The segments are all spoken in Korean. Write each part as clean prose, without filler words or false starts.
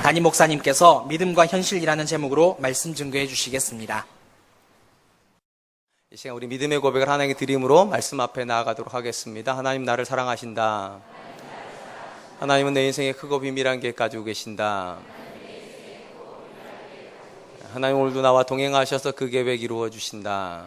담임 목사님께서 믿음과 현실이라는 제목으로 말씀 증거해 주시겠습니다. 이 시간 우리 믿음의 고백을 하나님께 드림으로 말씀 앞에 나아가도록 하겠습니다. 하나님 나를 사랑하신다. 하나님은 내 인생에 크고 비밀한 계획 가지고 계신다. 하나님 오늘도 나와 동행하셔서 그 계획 이루어 주신다.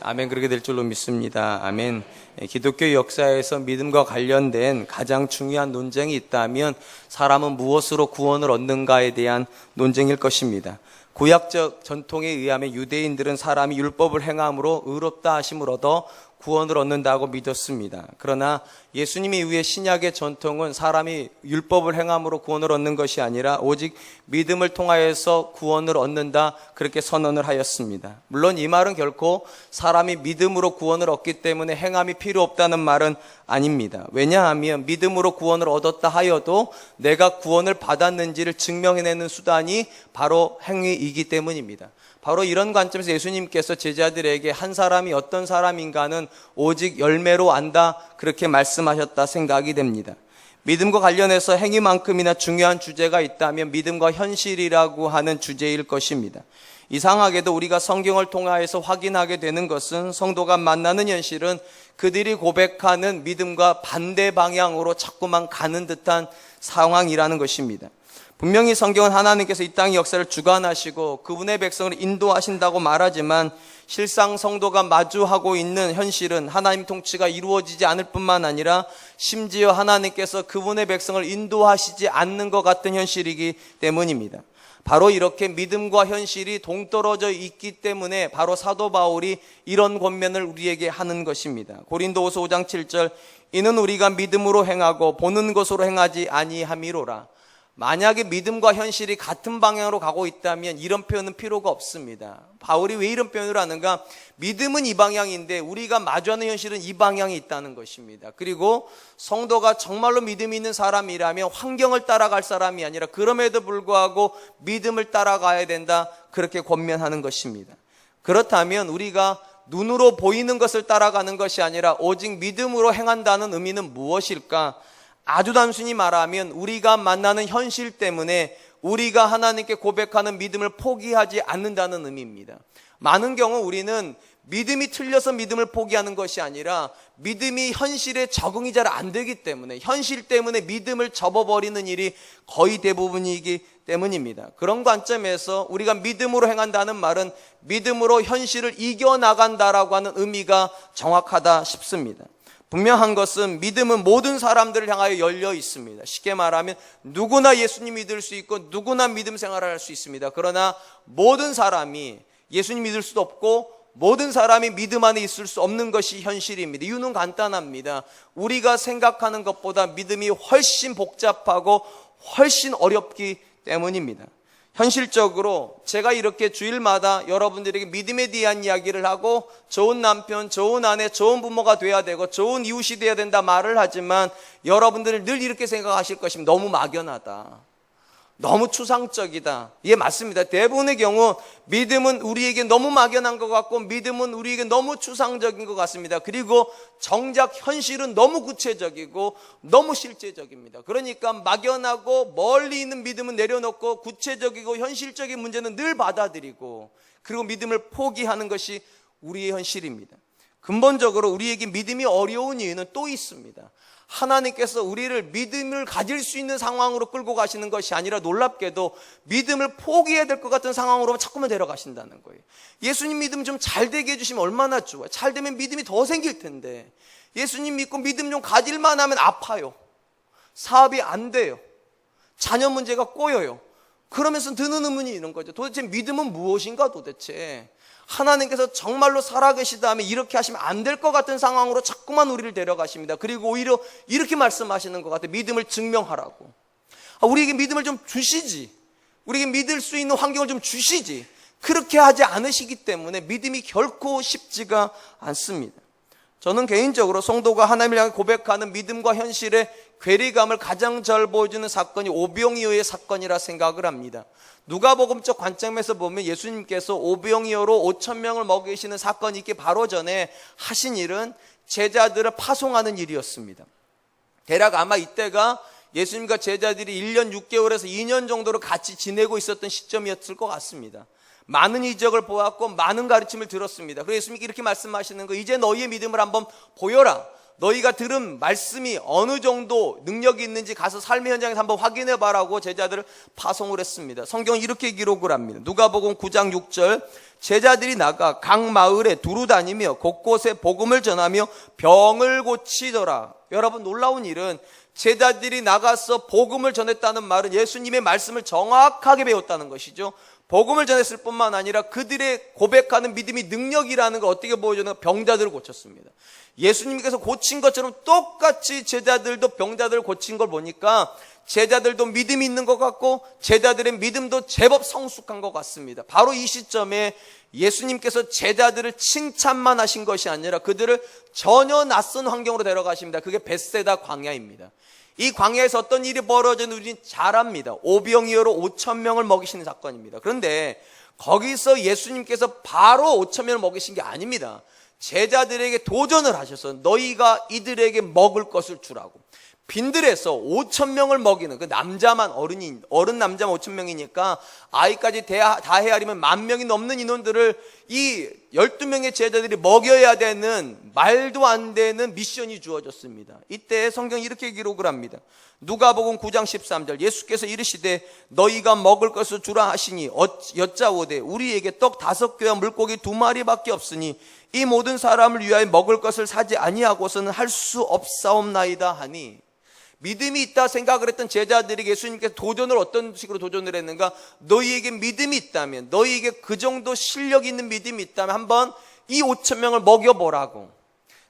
아멘. 그렇게 될 줄로 믿습니다. 아멘. 기독교 역사에서 믿음과 관련된 가장 중요한 논쟁이 있다면 사람은 무엇으로 구원을 얻는가에 대한 논쟁일 것입니다. 구약적 전통에 의하면 유대인들은 사람이 율법을 행함으로 의롭다 하심을 얻어 구원을 얻는다고 믿었습니다. 그러나 예수님 이후에 신약의 전통은 사람이 율법을 행함으로 구원을 얻는 것이 아니라 오직 믿음을 통하여서 구원을 얻는다, 그렇게 선언을 하였습니다. 물론 이 말은 결코 사람이 믿음으로 구원을 얻기 때문에 행함이 필요 없다는 말은 아닙니다. 왜냐하면 믿음으로 구원을 얻었다 하여도 내가 구원을 받았는지를 증명해내는 수단이 바로 행위이기 때문입니다. 바로 이런 관점에서 예수님께서 제자들에게 한 사람이 어떤 사람인가는 오직 열매로 안다, 그렇게 말씀하셨다 생각이 됩니다. 믿음과 관련해서 행위만큼이나 중요한 주제가 있다면 믿음과 현실이라고 하는 주제일 것입니다. 이상하게도 우리가 성경을 통하여서 확인하게 되는 것은 성도가 만나는 현실은 그들이 고백하는 믿음과 반대 방향으로 자꾸만 가는 듯한 상황이라는 것입니다. 분명히 성경은 하나님께서 이 땅의 역사를 주관하시고 그분의 백성을 인도하신다고 말하지만 실상 성도가 마주하고 있는 현실은 하나님 통치가 이루어지지 않을 뿐만 아니라 심지어 하나님께서 그분의 백성을 인도하시지 않는 것 같은 현실이기 때문입니다. 바로 이렇게 믿음과 현실이 동떨어져 있기 때문에 바로 사도 바울이 이런 권면을 우리에게 하는 것입니다. 고린도후서 5장 7절, 이는 우리가 믿음으로 행하고 보는 것으로 행하지 아니함이로라. 만약에 믿음과 현실이 같은 방향으로 가고 있다면 이런 표현은 필요가 없습니다. 바울이 왜 이런 표현을 하는가? 믿음은 이 방향인데 우리가 마주하는 현실은 이 방향이 있다는 것입니다. 그리고 성도가 정말로 믿음이 있는 사람이라면 환경을 따라갈 사람이 아니라 그럼에도 불구하고 믿음을 따라가야 된다, 그렇게 권면하는 것입니다. 그렇다면 우리가 눈으로 보이는 것을 따라가는 것이 아니라 오직 믿음으로 행한다는 의미는 무엇일까? 아주 단순히 말하면 우리가 만나는 현실 때문에 우리가 하나님께 고백하는 믿음을 포기하지 않는다는 의미입니다. 많은 경우 우리는 믿음이 틀려서 믿음을 포기하는 것이 아니라 믿음이 현실에 적응이 잘 안 되기 때문에 현실 때문에 믿음을 접어버리는 일이 거의 대부분이기 때문입니다. 그런 관점에서 우리가 믿음으로 행한다는 말은 믿음으로 현실을 이겨나간다라고 하는 의미가 정확하다 싶습니다. 분명한 것은 믿음은 모든 사람들을 향하여 열려 있습니다. 쉽게 말하면 누구나 예수님 믿을 수 있고 누구나 믿음 생활을 할 수 있습니다. 그러나 모든 사람이 예수님 믿을 수도 없고 모든 사람이 믿음 안에 있을 수 없는 것이 현실입니다. 이유는 간단합니다. 우리가 생각하는 것보다 믿음이 훨씬 복잡하고 훨씬 어렵기 때문입니다. 현실적으로 제가 이렇게 주일마다 여러분들에게 믿음에 대한 이야기를 하고 좋은 남편, 좋은 아내, 좋은 부모가 돼야 되고 좋은 이웃이 돼야 된다 말을 하지만 여러분들은 늘 이렇게 생각하실 것입니다. 너무 막연하다, 너무 추상적이다. 예, 맞습니다. 대부분의 경우 믿음은 우리에게 너무 막연한 것 같고 믿음은 우리에게 너무 추상적인 것 같습니다. 그리고 정작 현실은 너무 구체적이고 너무 실제적입니다. 그러니까 막연하고 멀리 있는 믿음은 내려놓고 구체적이고 현실적인 문제는 늘 받아들이고 그리고 믿음을 포기하는 것이 우리의 현실입니다. 근본적으로 우리에게 믿음이 어려운 이유는 또 있습니다. 하나님께서 우리를 믿음을 가질 수 있는 상황으로 끌고 가시는 것이 아니라 놀랍게도 믿음을 포기해야 될 것 같은 상황으로 자꾸만 데려가신다는 거예요. 예수님 믿음 좀 잘 되게 해주시면 얼마나 좋아요. 잘 되면 믿음이 더 생길 텐데 예수님 믿고 믿음 좀 가질만 하면 아파요. 사업이 안 돼요. 자녀 문제가 꼬여요. 그러면서 드는 의문이 이런 거죠. 도대체 믿음은 무엇인가 도대체. 하나님께서 정말로 살아계시다면 이렇게 하시면 안 될 것 같은 상황으로 자꾸만 우리를 데려가십니다. 그리고 오히려 이렇게 말씀하시는 것 같아요. 믿음을 증명하라고. 우리에게 믿음을 좀 주시지. 우리에게 믿을 수 있는 환경을 좀 주시지. 그렇게 하지 않으시기 때문에 믿음이 결코 쉽지가 않습니다. 저는 개인적으로 성도가 하나님을 향해 고백하는 믿음과 현실의 괴리감을 가장 잘 보여주는 사건이 오병이어의 사건이라 생각을 합니다. 누가복음적 관점에서 보면 예수님께서 오병이어로 5,000명을 먹이시는 사건이 있기 바로 전에 하신 일은 제자들을 파송하는 일이었습니다. 대략 아마 이때가 예수님과 제자들이 1년 6개월에서 2년 정도로 같이 지내고 있었던 시점이었을 것 같습니다. 많은 이적을 보았고 많은 가르침을 들었습니다. 그래서 예수님이 이렇게 말씀하시는 거, 이제 너희의 믿음을 한번 보여라. 너희가 들은 말씀이 어느 정도 능력이 있는지 가서 삶의 현장에서 한번 확인해 봐라고 제자들을 파송을 했습니다. 성경은 이렇게 기록을 합니다. 누가복음 9장 6절, 제자들이 나가 각 마을에 두루 다니며 곳곳에 복음을 전하며 병을 고치더라. 여러분, 놀라운 일은 제자들이 나가서 복음을 전했다는 말은 예수님의 말씀을 정확하게 배웠다는 것이죠. 복음을 전했을 뿐만 아니라 그들의 고백하는 믿음이 능력이라는 걸 어떻게 보여주는, 병자들을 고쳤습니다. 예수님께서 고친 것처럼 똑같이 제자들도 병자들을 고친 걸 보니까 제자들도 믿음이 있는 것 같고 제자들의 믿음도 제법 성숙한 것 같습니다. 바로 이 시점에 예수님께서 제자들을 칭찬만 하신 것이 아니라 그들을 전혀 낯선 환경으로 데려가십니다. 그게 벳세다 광야입니다. 이 광야에서 어떤 일이 벌어졌는지 우리는 잘 압니다. 오병이어로 5,000명을 먹이시는 사건입니다. 그런데 거기서 예수님께서 바로 5,000명을 먹이신 게 아닙니다. 제자들에게 도전을 하셔서 너희가 이들에게 먹을 것을 주라고. 빈들에서 5,000명을 먹이는, 그 남자만 어른 남자만 5,000명이니까 아이까지 다 헤아리면 10,000명이 넘는 인원들을 이 12명의 제자들이 먹여야 되는 말도 안 되는 미션이 주어졌습니다. 이때 성경이 이렇게 기록을 합니다. 누가복음 9장 13절, 예수께서 이르시되 너희가 먹을 것을 주라 하시니 여짜오되 우리에게 떡 5개와 물고기 2마리밖에 없으니 이 모든 사람을 위하여 먹을 것을 사지 아니하고서는 할 수 없사옵나이다 하니, 믿음이 있다 생각을 했던 제자들에게 예수님께서 도전을 어떤 식으로 도전을 했는가? 너희에게 믿음이 있다면, 너희에게 그 정도 실력 있는 믿음이 있다면 한번 이 5,000명을 먹여보라고.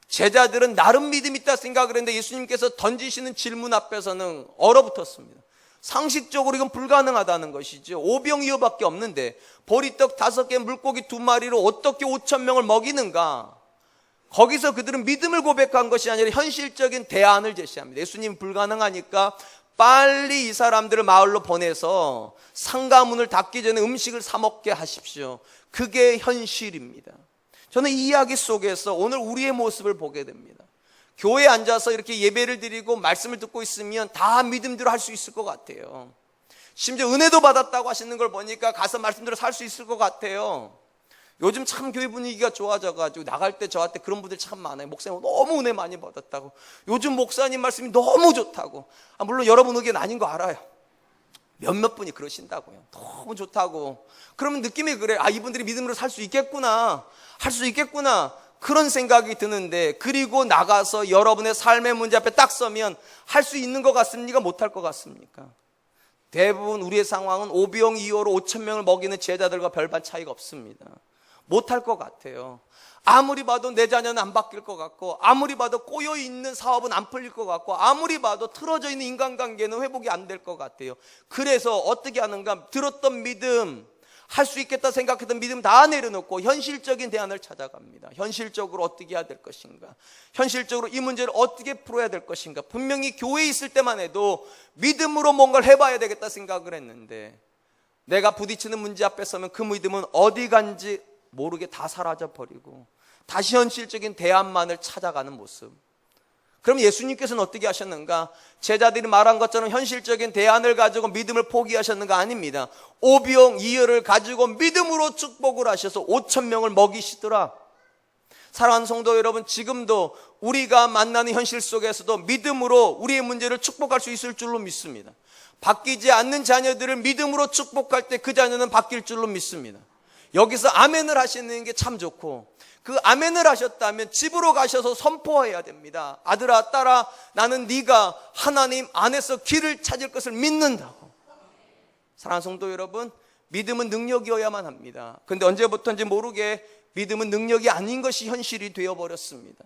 제자들은 나름 믿음이 있다 생각을 했는데 예수님께서 던지시는 질문 앞에서는 얼어붙었습니다. 상식적으로 이건 불가능하다는 것이죠. 오병이어밖에 없는데 보리떡 5개, 물고기 2마리로 어떻게 5,000명을 먹이는가? 거기서 그들은 믿음을 고백한 것이 아니라 현실적인 대안을 제시합니다. 예수님 불가능하니까 빨리 이 사람들을 마을로 보내서 상가문을 닫기 전에 음식을 사 먹게 하십시오. 그게 현실입니다. 저는 이 이야기 속에서 오늘 우리의 모습을 보게 됩니다. 교회에 앉아서 이렇게 예배를 드리고 말씀을 듣고 있으면 다 믿음대로 할 수 있을 것 같아요. 심지어 은혜도 받았다고 하시는 걸 보니까 가서 말씀대로 살 수 있을 것 같아요. 요즘 참 교회 분위기가 좋아져가지고 나갈 때 저한테 그런 분들 참 많아요. 목사님 너무 은혜 많이 받았다고, 요즘 목사님 말씀이 너무 좋다고. 물론 여러분 의견 아닌 거 알아요. 몇몇 분이 그러신다고요. 너무 좋다고. 그러면 느낌이 그래요. 이분들이 믿음으로 살 수 있겠구나, 할 수 있겠구나, 그런 생각이 드는데, 그리고 나가서 여러분의 삶의 문제 앞에 딱 서면 할 수 있는 것 같습니까? 못할 것 같습니까? 대부분 우리의 상황은 오병이어로 5,000명을 먹이는 제자들과 별반 차이가 없습니다. 못할 것 같아요. 아무리 봐도 내 자녀는 안 바뀔 것 같고, 아무리 봐도 꼬여있는 사업은 안 풀릴 것 같고, 아무리 봐도 틀어져 있는 인간관계는 회복이 안 될 것 같아요. 그래서 어떻게 하는가? 들었던 믿음, 할 수 있겠다 생각했던 믿음 다 내려놓고 현실적인 대안을 찾아갑니다. 현실적으로 어떻게 해야 될 것인가? 현실적으로 이 문제를 어떻게 풀어야 될 것인가? 분명히 교회에 있을 때만 해도 믿음으로 뭔가를 해봐야 되겠다 생각을 했는데, 내가 부딪히는 문제 앞에 서면 그 믿음은 어디 간지 모르게 다 사라져버리고 다시 현실적인 대안만을 찾아가는 모습. 그럼 예수님께서는 어떻게 하셨는가? 제자들이 말한 것처럼 현실적인 대안을 가지고 믿음을 포기하셨는가? 아닙니다. 오병이어를 가지고 믿음으로 축복을 하셔서 5,000명을 먹이시더라. 사랑하는 성도 여러분, 지금도 우리가 만나는 현실 속에서도 믿음으로 우리의 문제를 축복할 수 있을 줄로 믿습니다. 바뀌지 않는 자녀들을 믿음으로 축복할 때 그 자녀는 바뀔 줄로 믿습니다. 여기서 아멘을 하시는 게 참 좋고, 그 아멘을 하셨다면 집으로 가셔서 선포해야 됩니다. 아들아, 딸아, 나는 네가 하나님 안에서 길을 찾을 것을 믿는다고. 사랑하는 성도 여러분, 믿음은 능력이어야만 합니다. 그런데 언제부터인지 모르게 믿음은 능력이 아닌 것이 현실이 되어버렸습니다.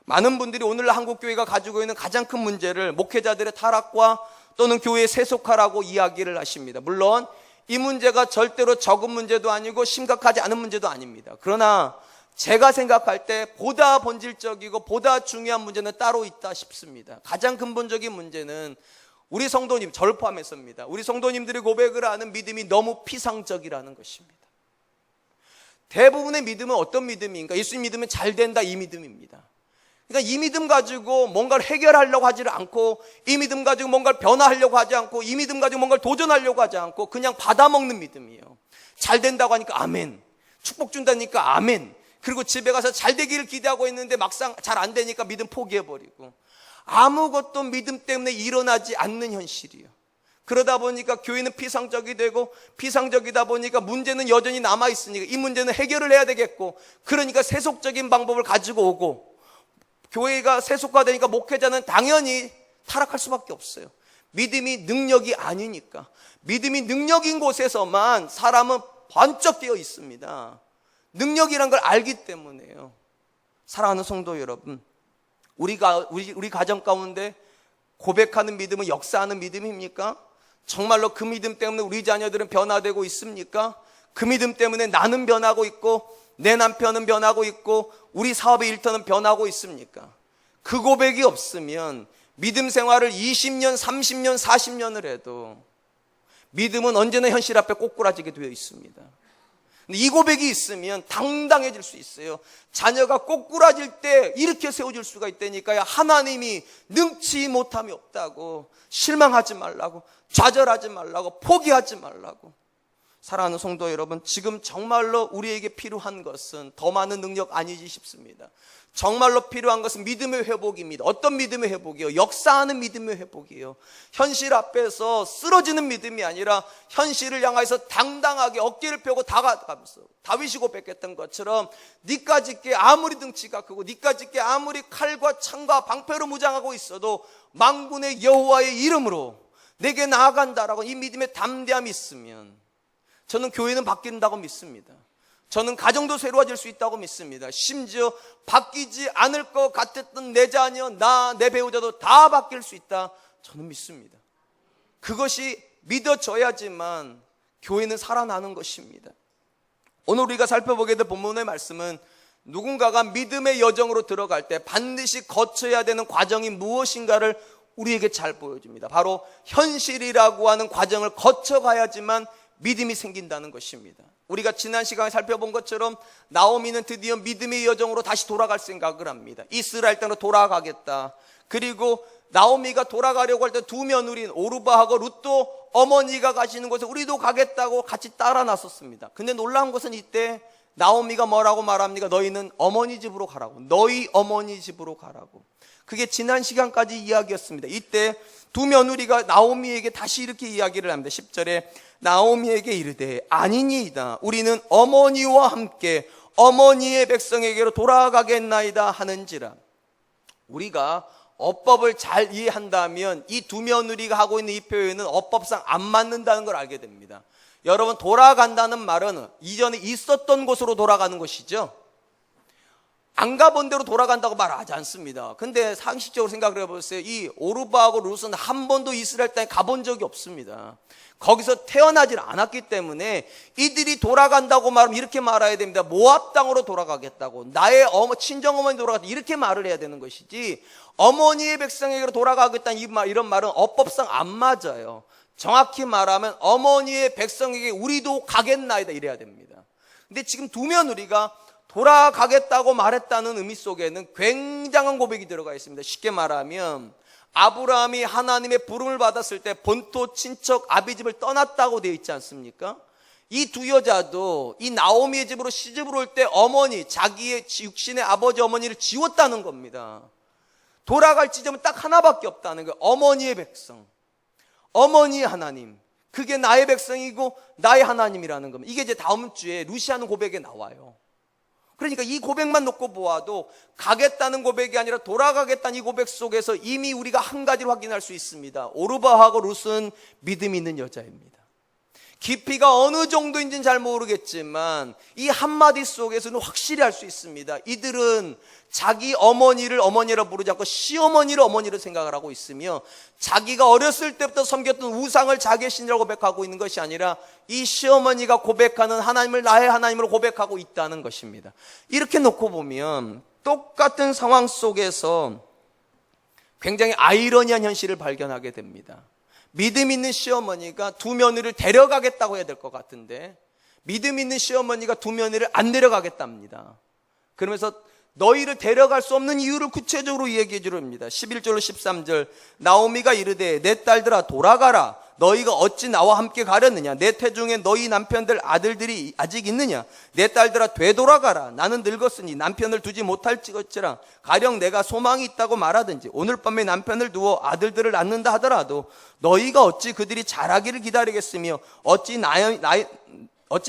많은 분들이 오늘날 한국교회가 가지고 있는 가장 큰 문제를 목회자들의 타락과 또는 교회에 세속화라고 이야기를 하십니다. 물론 이 문제가 절대로 적은 문제도 아니고 심각하지 않은 문제도 아닙니다. 그러나 제가 생각할 때 보다 본질적이고 보다 중요한 문제는 따로 있다 싶습니다. 가장 근본적인 문제는 우리 성도님, 저를 포함해서입니다. 우리 성도님들이 고백을 하는 믿음이 너무 피상적이라는 것입니다. 대부분의 믿음은 어떤 믿음인가? 예수님 믿으면 잘 된다, 이 믿음입니다. 그러니까 이 믿음 가지고 뭔가를 해결하려고 하지를 않고, 이 믿음 가지고 뭔가를 변화하려고 하지 않고, 이 믿음 가지고 뭔가를 도전하려고 하지 않고 그냥 받아먹는 믿음이에요. 잘 된다고 하니까 아멘, 축복 준다니까 아멘, 그리고 집에 가서 잘 되기를 기대하고 있는데 막상 잘 안 되니까 믿음 포기해버리고, 아무것도 믿음 때문에 일어나지 않는 현실이에요. 그러다 보니까 교회는 피상적이 되고, 피상적이다 보니까 문제는 여전히 남아있으니까 이 문제는 해결을 해야 되겠고, 그러니까 세속적인 방법을 가지고 오고, 교회가 세속화되니까 목회자는 당연히 타락할 수밖에 없어요. 믿음이 능력이 아니니까. 믿음이 능력인 곳에서만 사람은 번쩍 되어 있습니다. 능력이란 걸 알기 때문에요. 사랑하는 성도 여러분, 우리 가정 가운데 고백하는 믿음은 역사하는 믿음입니까? 정말로 그 믿음 때문에 우리 자녀들은 변화되고 있습니까? 그 믿음 때문에 나는 변하고 있고, 내 남편은 변하고 있고, 우리 사업의 일터는 변하고 있습니까? 그 고백이 없으면 믿음 생활을 20년, 30년, 40년을 해도 믿음은 언제나 현실 앞에 꼬꾸라지게 되어 있습니다. 근데 이 고백이 있으면 당당해질 수 있어요. 자녀가 꼬꾸라질 때 이렇게 세워줄 수가 있다니까요. 하나님이 능치 못함이 없다고, 실망하지 말라고, 좌절하지 말라고, 포기하지 말라고. 사랑하는 성도 여러분, 지금 정말로 우리에게 필요한 것은 더 많은 능력 아니지 싶습니다. 정말로 필요한 것은 믿음의 회복입니다. 어떤 믿음의 회복이요? 역사하는 믿음의 회복이에요. 현실 앞에서 쓰러지는 믿음이 아니라 현실을 향해서 당당하게 어깨를 펴고 다가가면서 다윗이 고백했던 것처럼, 니까짓 게 아무리 등치가 크고 니까짓 게 아무리 칼과 창과 방패로 무장하고 있어도 만군의 여호와의 이름으로 내게 나아간다라고 이 믿음의 담대함이 있으면 저는 교회는 바뀐다고 믿습니다. 저는 가정도 새로워질 수 있다고 믿습니다. 심지어 바뀌지 않을 것 같았던 내 자녀, 나, 내 배우자도 다 바뀔 수 있다, 저는 믿습니다. 그것이 믿어져야지만 교회는 살아나는 것입니다. 오늘 우리가 살펴보게 될 본문의 말씀은 누군가가 믿음의 여정으로 들어갈 때 반드시 거쳐야 되는 과정이 무엇인가를 우리에게 잘 보여줍니다. 바로 현실이라고 하는 과정을 거쳐가야지만 믿음이 생긴다는 것입니다. 우리가 지난 시간에 살펴본 것처럼 나오미는 드디어 믿음의 여정으로 다시 돌아갈 생각을 합니다. 이스라엘 땅으로 돌아가겠다. 그리고 나오미가 돌아가려고 할 때 두 며느리인 오르바하고 룻도 어머니가 가시는 곳에 우리도 가겠다고 같이 따라 나섰습니다. 근데 놀라운 것은 이때 나오미가 뭐라고 말합니까? 너희는 어머니 집으로 가라고. 너희 어머니 집으로 가라고. 그게 지난 시간까지 이야기였습니다. 이때 두 며느리가 나오미에게 다시 이렇게 이야기를 합니다. 10절에 나오미에게 이르되 아니니이다. 우리는 어머니와 함께 어머니의 백성에게로 돌아가겠나이다 하는지라. 우리가 어법을 잘 이해한다면 이 두 며느리가 하고 있는 이 표현은 어법상 안 맞는다는 걸 알게 됩니다. 여러분, 돌아간다는 말은 이전에 있었던 곳으로 돌아가는 것이죠. 안 가본 대로 돌아간다고 말하지 않습니다. 근데 상식적으로 생각을 해보세요. 이 오르바하고 룻은 한 번도 이스라엘 땅에 가본 적이 없습니다. 거기서 태어나질 않았기 때문에 이들이 돌아간다고 말하면 이렇게 말해야 됩니다. 모압 땅으로 돌아가겠다고, 나의 친정어머니 돌아갔다, 이렇게 말을 해야 되는 것이지, 어머니의 백성에게로 돌아가겠다는 이런 말은 어법상 안 맞아요. 정확히 말하면 어머니의 백성에게 우리도 가겠나이다 이래야 됩니다. 근데 지금 두 며느리가 돌아가겠다고 말했다는 의미 속에는 굉장한 고백이 들어가 있습니다. 쉽게 말하면 아브라함이 하나님의 부름을 받았을 때 본토 친척 아비집을 떠났다고 되어 있지 않습니까? 이 두 여자도 이 나오미의 집으로 시집으로 올 때 어머니, 자기의 육신의 아버지 어머니를 지웠다는 겁니다. 돌아갈 지점은 딱 하나밖에 없다는 거예요. 어머니의 백성, 어머니의 하나님, 그게 나의 백성이고 나의 하나님이라는 겁니다. 이게 이제 다음 주에 루시아는 고백에 나와요. 그러니까 이 고백만 놓고 보아도 가겠다는 고백이 아니라 돌아가겠다는 이 고백 속에서 이미 우리가 한 가지를 확인할 수 있습니다. 오르바하고 룻은 믿음이 있는 여자입니다. 깊이가 어느 정도인지는 잘 모르겠지만 이 한마디 속에서는 확실히 알 수 있습니다. 이들은 자기 어머니를 어머니라 부르지 않고 시어머니를 어머니로 생각을 하고 있으며, 자기가 어렸을 때부터 섬겼던 우상을 자기의 신이라고 고백하고 있는 것이 아니라 이 시어머니가 고백하는 하나님을 나의 하나님으로 고백하고 있다는 것입니다. 이렇게 놓고 보면 똑같은 상황 속에서 굉장히 아이러니한 현실을 발견하게 됩니다. 믿음 있는 시어머니가 두 며느리를 데려가겠다고 해야 될 것 같은데, 믿음 있는 시어머니가 두 며느리를 안 데려가겠답니다. 그러면서 너희를 데려갈 수 없는 이유를 구체적으로 얘기해 주렵니다. 11절로 13절 나오미가 이르되 내 딸들아 돌아가라. 너희가 어찌 나와 함께 가렸느냐? 내 태중에 너희 남편들 아들들이 아직 있느냐? 내 딸들아 되돌아가라. 나는 늙었으니 남편을 두지 못할지어찌라. 가령 내가 소망이 있다고 말하든지 오늘 밤에 남편을 두어 아들들을 낳는다 하더라도 너희가 어찌 그들이 자라기를 기다리겠으며 어찌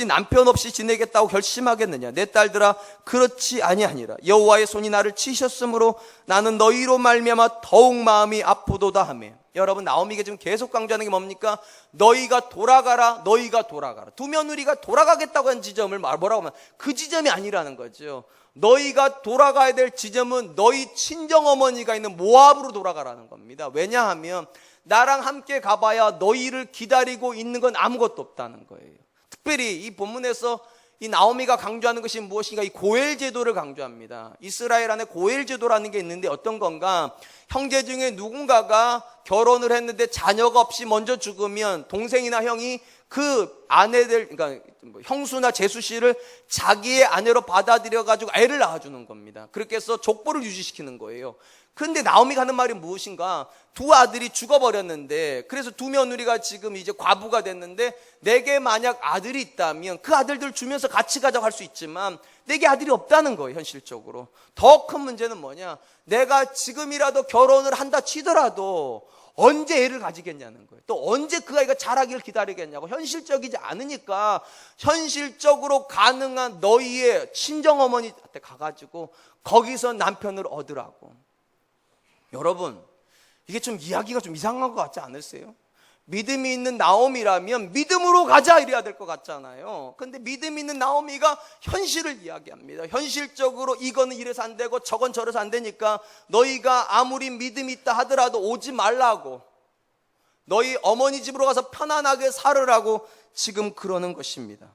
남편 없이 지내겠다고 결심하겠느냐? 내 딸들아 그렇지 아니하니라. 여호와의 손이 나를 치셨으므로 나는 너희로 말미암아 더욱 마음이 아프도다 하며. 여러분, 나오미가 지금 계속 강조하는 게 뭡니까? 너희가 돌아가라, 너희가 돌아가라. 두 며느리가 돌아가겠다고 한 지점을 뭐라고 하면 그 지점이 아니라는 거죠. 너희가 돌아가야 될 지점은 너희 친정어머니가 있는 모압으로 돌아가라는 겁니다. 왜냐하면 나랑 함께 가봐야 너희를 기다리고 있는 건 아무것도 없다는 거예요. 특별히 이 본문에서 이 나오미가 강조하는 것이 무엇인가? 이 고엘 제도를 강조합니다. 이스라엘 안에 고엘 제도라는 게 있는데 어떤 건가? 형제 중에 누군가가 결혼을 했는데 자녀가 없이 먼저 죽으면 동생이나 형이 그 아내들, 그러니까 형수나 제수 씨를 자기의 아내로 받아들여 가지고 애를 낳아주는 겁니다. 그렇게 해서 족보를 유지시키는 거예요. 그런데 나오미가 하는 말이 무엇인가? 두 아들이 죽어버렸는데, 그래서 두 며느리가 지금 이제 과부가 됐는데, 내게 만약 아들이 있다면 그 아들들 주면서 같이 가자고 할 수 있지만 내게 아들이 없다는 거예요. 현실적으로 더 큰 문제는 뭐냐? 내가 지금이라도 결혼을 한다 치더라도 언제 애를 가지겠냐는 거예요. 또 언제 그 아이가 자라기를 기다리겠냐고. 현실적이지 않으니까 현실적으로 가능한 너희의 친정어머니한테 가가지고 거기서 남편을 얻으라고. 여러분, 이게 좀 이야기가 좀 이상한 것 같지 않으세요? 믿음이 있는 나오미라면 믿음으로 가자 이래야 될 것 같잖아요. 근데 믿음 있는 나오미가 현실을 이야기합니다. 현실적으로 이거는 이래서 안 되고 저건 저래서 안 되니까 너희가 아무리 믿음이 있다 하더라도 오지 말라고, 너희 어머니 집으로 가서 편안하게 살으라고 지금 그러는 것입니다.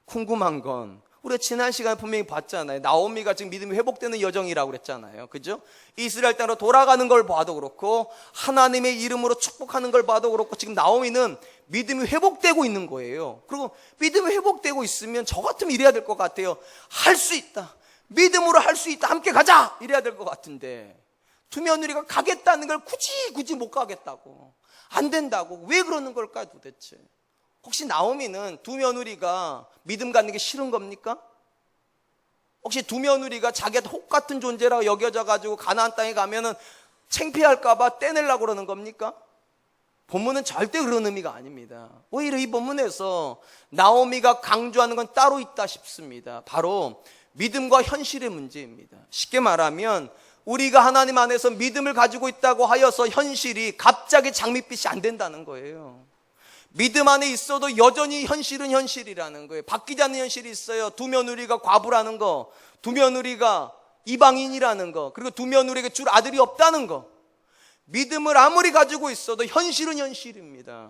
궁금한 건 우리가 지난 시간에 분명히 봤잖아요. 나오미가 지금 믿음이 회복되는 여정이라고 그랬잖아요. 그죠? 이스라엘 땅으로 돌아가는 걸 봐도 그렇고 하나님의 이름으로 축복하는 걸 봐도 그렇고 지금 나오미는 믿음이 회복되고 있는 거예요. 그리고 믿음이 회복되고 있으면 저 같으면 이래야 될 것 같아요. 할 수 있다. 믿음으로 할 수 있다. 함께 가자. 이래야 될 것 같은데 두 며느리가 가겠다는 걸 굳이 못 가겠다고, 안 된다고. 왜 그러는 걸까요 도대체? 혹시 나오미는 두 며느리가 믿음 갖는 게 싫은 겁니까? 혹시 두 며느리가 자기가 혹 같은 존재라고 여겨져 가지고 가나안 땅에 가면은 창피할까 봐 떼내려고 그러는 겁니까? 본문은 절대 그런 의미가 아닙니다. 오히려 이 본문에서 나오미가 강조하는 건 따로 있다 싶습니다. 바로 믿음과 현실의 문제입니다. 쉽게 말하면 우리가 하나님 안에서 믿음을 가지고 있다고 하여서 현실이 갑자기 장밋빛이 안 된다는 거예요. 믿음 안에 있어도 여전히 현실은 현실이라는 거예요. 바뀌지 않는 현실이 있어요. 두 며느리가 과부라는 거, 두 며느리가 이방인이라는 거, 그리고 두 며느리에게 줄 아들이 없다는 거. 믿음을 아무리 가지고 있어도 현실은 현실입니다.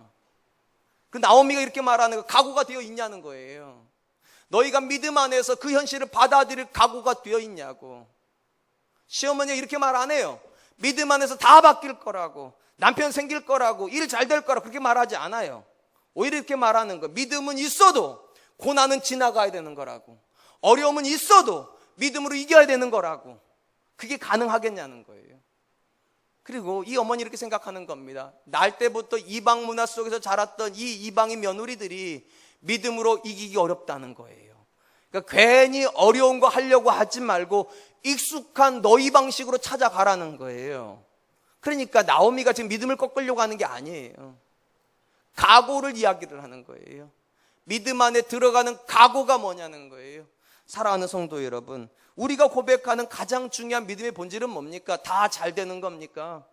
그 나오미가 이렇게 말하는 거, 각오가 되어 있냐는 거예요. 너희가 믿음 안에서 그 현실을 받아들일 각오가 되어 있냐고. 시어머니가 이렇게 말 안 해요. 믿음 안에서 다 바뀔 거라고, 남편 생길 거라고, 일 잘 될 거라고 그렇게 말하지 않아요. 오히려 이렇게 말하는 거, 믿음은 있어도 고난은 지나가야 되는 거라고, 어려움은 있어도 믿음으로 이겨야 되는 거라고. 그게 가능하겠냐는 거예요. 그리고 이 어머니 이렇게 생각하는 겁니다. 날 때부터 이방 문화 속에서 자랐던 이 이방인 며느리들이 믿음으로 이기기 어렵다는 거예요. 그러니까 괜히 어려운 거 하려고 하지 말고 익숙한 너희 방식으로 찾아가라는 거예요. 그러니까 나오미가 지금 믿음을 꺾으려고 하는 게 아니에요. 각오를 이야기를 하는 거예요. 믿음 안에 들어가는 각오가 뭐냐는 거예요. 사랑하는 성도 여러분, 우리가 고백하는 가장 중요한 믿음의 본질은 뭡니까? 다 잘 되는 겁니까?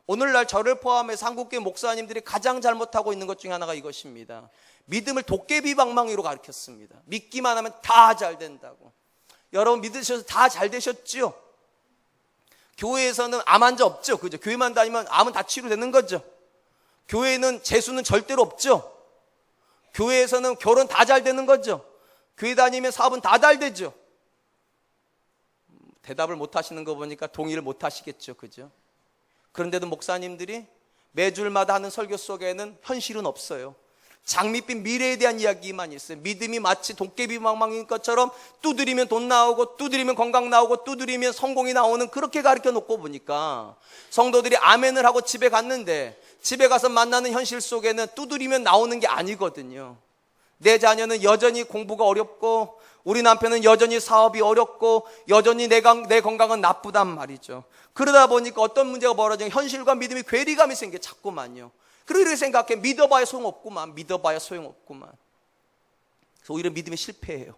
오늘날 저를 포함해서 한국교회 목사님들이 가장 잘못하고 있는 것 중에 하나가 이것입니다. 믿음을 도깨비방망이로 가르쳤습니다. 믿기만 하면 다 잘 된다고. 여러분 믿으셔서 다 잘 되셨죠? 교회에서는 암 환자 없죠? 그죠? 교회만 다니면 암은 다 치료되는 거죠? 교회는 재수는 절대로 없죠? 교회에서는 결혼 다 잘 되는 거죠? 교회 다니면 사업은 다 잘 되죠? 대답을 못 하시는 거 보니까 동의를 못 하시겠죠? 그죠? 그런데도 목사님들이 매주일마다 하는 설교 속에는 현실은 없어요. 장밋빛 미래에 대한 이야기만 있어요. 믿음이 마치 도깨비 방망이인 것처럼 두드리면 돈 나오고 두드리면 건강 나오고 두드리면 성공이 나오는, 그렇게 가르쳐 놓고 보니까 성도들이 아멘을 하고 집에 갔는데 집에 가서 만나는 현실 속에는 두드리면 나오는 게 아니거든요. 내 자녀는 여전히 공부가 어렵고 우리 남편은 여전히 사업이 어렵고 여전히 내 건강은 나쁘단 말이죠. 그러다 보니까 어떤 문제가 벌어지면 현실과 믿음이 괴리감이 생겨 자꾸만요. 그리고 이렇게 생각해. 믿어봐야 소용없구만. 믿어봐야 소용없구만. 그래서 오히려 믿음이 실패해요.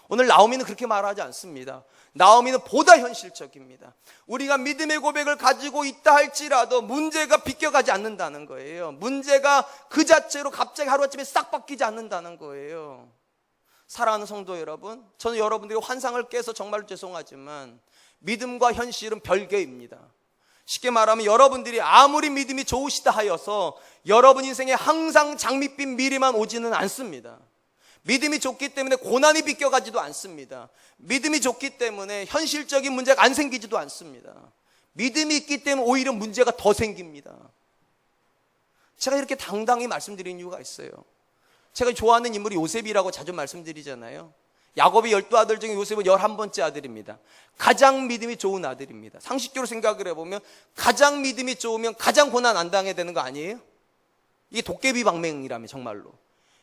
오늘 나오미는 그렇게 말하지 않습니다. 나오미는 보다 현실적입니다. 우리가 믿음의 고백을 가지고 있다 할지라도 문제가 비껴가지 않는다는 거예요. 문제가 그 자체로 갑자기 하루아침에 싹 바뀌지 않는다는 거예요. 사랑하는 성도 여러분, 저는 여러분들이 환상을 깨서 정말 죄송하지만 믿음과 현실은 별개입니다. 쉽게 말하면 여러분들이 아무리 믿음이 좋으시다 하여서 여러분 인생에 항상 장밋빛 미래만 오지는 않습니다. 믿음이 좋기 때문에 고난이 비껴가지도 않습니다. 믿음이 좋기 때문에 현실적인 문제가 안 생기지도 않습니다. 믿음이 있기 때문에 오히려 문제가 더 생깁니다. 제가 이렇게 당당히 말씀드리는 이유가 있어요. 제가 좋아하는 인물이 요셉이라고 자주 말씀드리잖아요. 야곱의 12아들 중에 요셉은 11번째 아들입니다. 가장 믿음이 좋은 아들입니다. 상식적으로 생각을 해보면 가장 믿음이 좋으면 가장 고난 안 당해야 되는 거 아니에요? 이게 도깨비 방맹이라면 정말로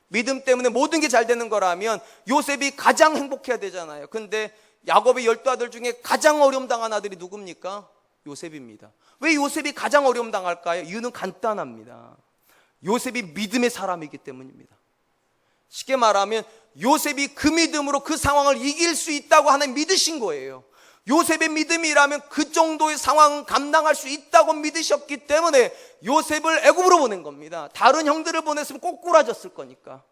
믿음 때문에 모든 게 잘 되는 거라면 요셉이 가장 행복해야 되잖아요. 근데 야곱의 12아들 중에 가장 어려움 당한 아들이 누굽니까? 요셉입니다. 왜 요셉이 가장 어려움 당할까요? 이유는 간단합니다. 요셉이 믿음의 사람이기 때문입니다. 쉽게 말하면 요셉이 그 믿음으로 그 상황을 이길 수 있다고 하나님 믿으신 거예요. 요셉의 믿음이라면 그 정도의 상황은 감당할 수 있다고 믿으셨기 때문에 요셉을 애굽으로 보낸 겁니다. 다른 형들을 보냈으면 꼬꾸라졌을 거니까.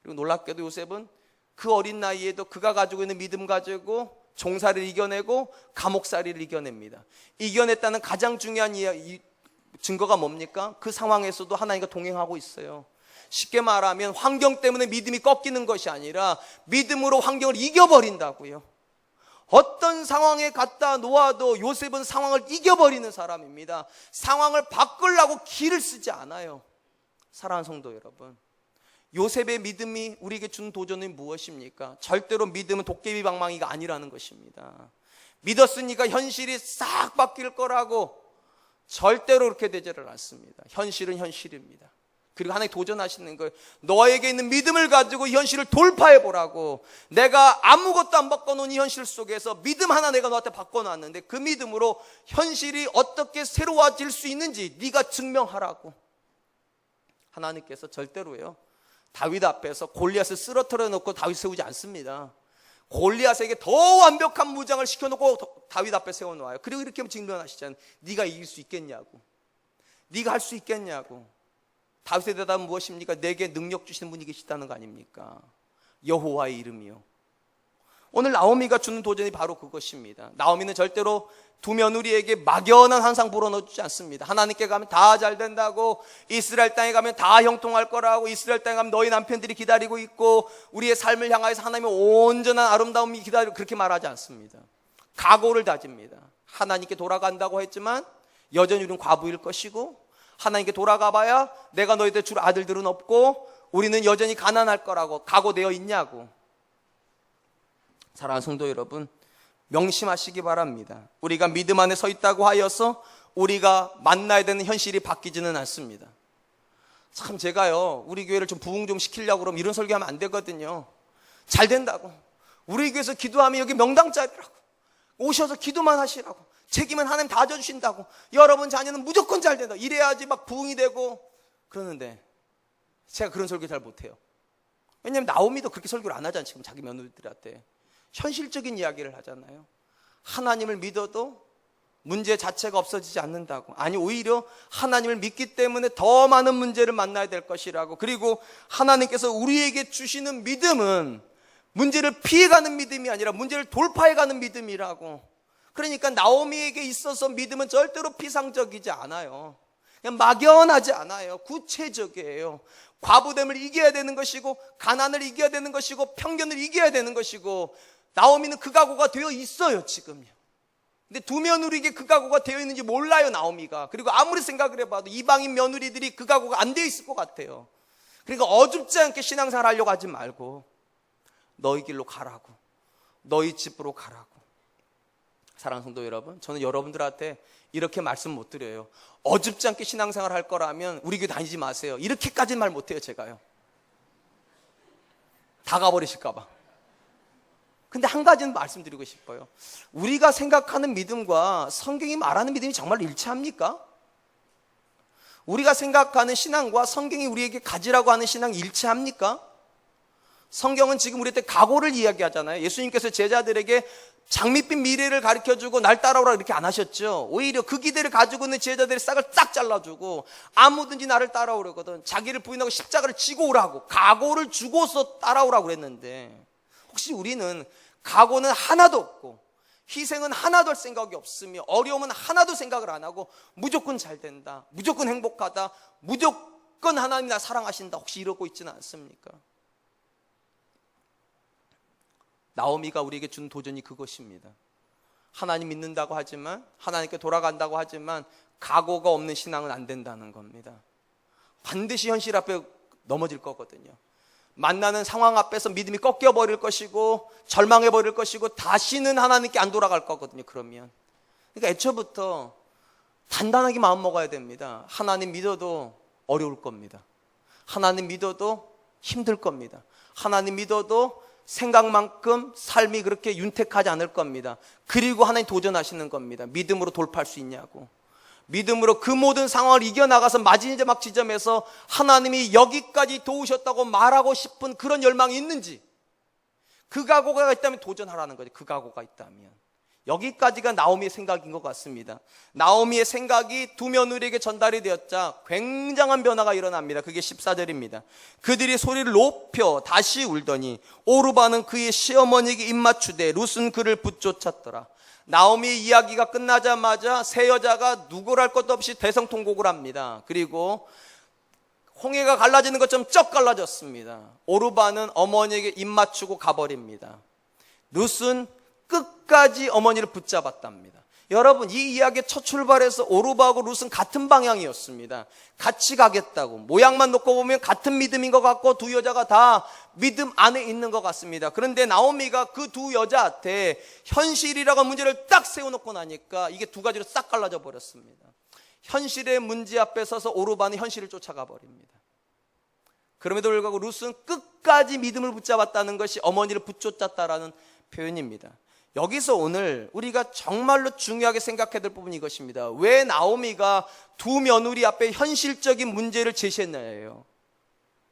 그리고 놀랍게도 요셉은 그 어린 나이에도 그가 가지고 있는 믿음 가지고 종살이를 이겨내고 감옥살이를 이겨냅니다. 이겨냈다는 가장 중요한 증거가 뭡니까? 그 상황에서도 하나님과 동행하고 있어요. 쉽게 말하면 환경 때문에 믿음이 꺾이는 것이 아니라 믿음으로 환경을 이겨버린다고요. 어떤 상황에 갖다 놓아도 요셉은 상황을 이겨버리는 사람입니다. 상황을 바꾸려고 기를 쓰지 않아요. 사랑하는 성도 여러분, 요셉의 믿음이 우리에게 준 도전은 무엇입니까? 절대로 믿음은 도깨비 방망이가 아니라는 것입니다. 믿었으니까 현실이 싹 바뀔 거라고 절대로 그렇게 되지를 않습니다. 현실은 현실입니다. 그리고 하나님 도전하시는 거예요. 너에게 있는 믿음을 가지고 이 현실을 돌파해 보라고. 내가 아무것도 안 바꿔놓은 이 현실 속에서 믿음 하나 내가 너한테 바꿔놨는데 그 믿음으로 현실이 어떻게 새로워질 수 있는지 네가 증명하라고. 하나님께서 절대로요, 다윗 앞에서 골리앗을 쓰러뜨려 놓고 다윗 세우지 않습니다. 골리앗에게 더 완벽한 무장을 시켜놓고 다윗 앞에 세워놓아요. 그리고 이렇게 증명하시잖아요. 네가 이길 수 있겠냐고, 네가 할 수 있겠냐고. 다윗의 대답은 무엇입니까? 내게 능력 주시는 분이 계시다는 거 아닙니까? 여호와의 이름이요. 오늘 나오미가 주는 도전이 바로 그것입니다. 나오미는 절대로 두 며느리에게 막연한 환상 불어넣어주지 않습니다. 하나님께 가면 다 잘 된다고, 이스라엘 땅에 가면 다 형통할 거라고, 이스라엘 땅에 가면 너희 남편들이 기다리고 있고 우리의 삶을 향하여서 하나님의 온전한 아름다움이 기다리고, 그렇게 말하지 않습니다. 각오를 다집니다. 하나님께 돌아간다고 했지만 여전히 우리는 과부일 것이고, 하나님께 돌아가봐야 내가 너희들 줄 아들들은 없고 우리는 여전히 가난할 거라고 각오되어 있냐고. 사랑하는 성도 여러분, 명심하시기 바랍니다. 우리가 믿음 안에 서 있다고 하여서 우리가 만나야 되는 현실이 바뀌지는 않습니다. 참 제가요, 우리 교회를 좀 부흥 좀 시키려고 그러면 이런 설교하면 안 되거든요. 잘 된다고, 우리 교회에서 기도하면 여기 명당짜리라고, 오셔서 기도만 하시라고, 책임은 하나님 다 져주신다고, 여러분 자녀는 무조건 잘 된다, 이래야지 막 부흥이 되고. 그러는데 제가 그런 설교 잘 못해요. 왜냐하면 나오미도 그렇게 설교를 안 하잖아요. 지금 자기 며느리들한테 현실적인 이야기를 하잖아요. 하나님을 믿어도 문제 자체가 없어지지 않는다고. 아니, 오히려 하나님을 믿기 때문에 더 많은 문제를 만나야 될 것이라고. 그리고 하나님께서 우리에게 주시는 믿음은 문제를 피해가는 믿음이 아니라 문제를 돌파해가는 믿음이라고. 그러니까 나오미에게 있어서 믿음은 절대로 피상적이지 않아요. 그냥 막연하지 않아요. 구체적이에요. 과부됨을 이겨야 되는 것이고, 가난을 이겨야 되는 것이고, 편견을 이겨야 되는 것이고, 나오미는 그 각오가 되어 있어요. 지금요. 근데 두 며느리에게 그 각오가 되어 있는지 몰라요, 나오미가. 그리고 아무리 생각을 해봐도 이방인 며느리들이 그 각오가 안 되어 있을 것 같아요. 그러니까 어줍지 않게 신앙생활 하려고 하지 말고 너희 길로 가라고, 너희 집으로 가라고. 사랑하는 성도 여러분, 저는 여러분들한테 이렇게 말씀 못 드려요. 어줍지 않게 신앙생활 할 거라면 우리 교회 다니지 마세요. 이렇게까지는 말 못해요, 제가요. 다 가버리실까 봐. 근데 한 가지는 말씀드리고 싶어요. 우리가 생각하는 믿음과 성경이 말하는 믿음이 정말 일치합니까? 우리가 생각하는 신앙과 성경이 우리에게 가지라고 하는 신앙이 일치합니까? 성경은 지금 우리한테 각오를 이야기하잖아요. 예수님께서 제자들에게 장밋빛 미래를 가르쳐주고 날 따라오라 이렇게 안 하셨죠. 오히려 그 기대를 가지고 있는 제자들의 싹을 딱 잘라주고 아무든지 나를 따라오려거든 자기를 부인하고 십자가를 지고 오라고 각오를 주고서 따라오라고 그랬는데, 혹시 우리는 각오는 하나도 없고 희생은 하나도 할 생각이 없으며 어려움은 하나도 생각을 안 하고 무조건 잘 된다, 무조건 행복하다, 무조건 하나님이 나 사랑하신다, 혹시 이러고 있지는 않습니까? 나오미가 우리에게 준 도전이 그것입니다. 하나님 믿는다고 하지만, 하나님께 돌아간다고 하지만 각오가 없는 신앙은 안 된다는 겁니다. 반드시 현실 앞에 넘어질 거거든요. 만나는 상황 앞에서 믿음이 꺾여버릴 것이고 절망해버릴 것이고 다시는 하나님께 안 돌아갈 거거든요. 그러니까 애초부터 단단하게 마음 먹어야 됩니다. 하나님 믿어도 어려울 겁니다. 하나님 믿어도 힘들 겁니다. 하나님 믿어도 생각만큼 삶이 그렇게 윤택하지 않을 겁니다. 그리고 하나님 도전하시는 겁니다. 믿음으로 돌파할 수 있냐고. 믿음으로 그 모든 상황을 이겨나가서 마지막 지점에서 하나님이 여기까지 도우셨다고 말하고 싶은 그런 열망이 있는지, 그 각오가 있다면 도전하라는 거죠. 그 각오가 있다면. 여기까지가 나오미의 생각인 것 같습니다. 나오미의 생각이 두 며느리에게 전달이 되었자 굉장한 변화가 일어납니다. 그게 14절입니다. 그들이 소리를 높여 다시 울더니 오르바는 그의 시어머니에게 입맞추되 룻은 그를 붙쫓았더라. 나오미의 이야기가 끝나자마자 세 여자가 누구랄 것도 없이 대성통곡을 합니다. 그리고 홍해가 갈라지는 것처럼 쩍 갈라졌습니다. 오르바는 어머니에게 입맞추고 가버립니다. 룻은 끝까지 어머니를 붙잡았답니다. 여러분, 이 이야기의 첫 출발에서 오르바하고 룻은 같은 방향이었습니다. 같이 가겠다고. 모양만 놓고 보면 같은 믿음인 것 같고 두 여자가 다 믿음 안에 있는 것 같습니다. 그런데 나오미가 그 두 여자한테 현실이라고 하는 문제를 딱 세워놓고 나니까 이게 두 가지로 싹 갈라져 버렸습니다. 현실의 문제 앞에 서서 오르바는 현실을 쫓아가 버립니다. 그럼에도 불구하고 룻은 끝까지 믿음을 붙잡았다는 것이 어머니를 붙쫓았다라는 표현입니다. 여기서 오늘 우리가 정말로 중요하게 생각해야 될 부분이 이것입니다. 왜 나오미가 두 며느리 앞에 현실적인 문제를 제시했나요?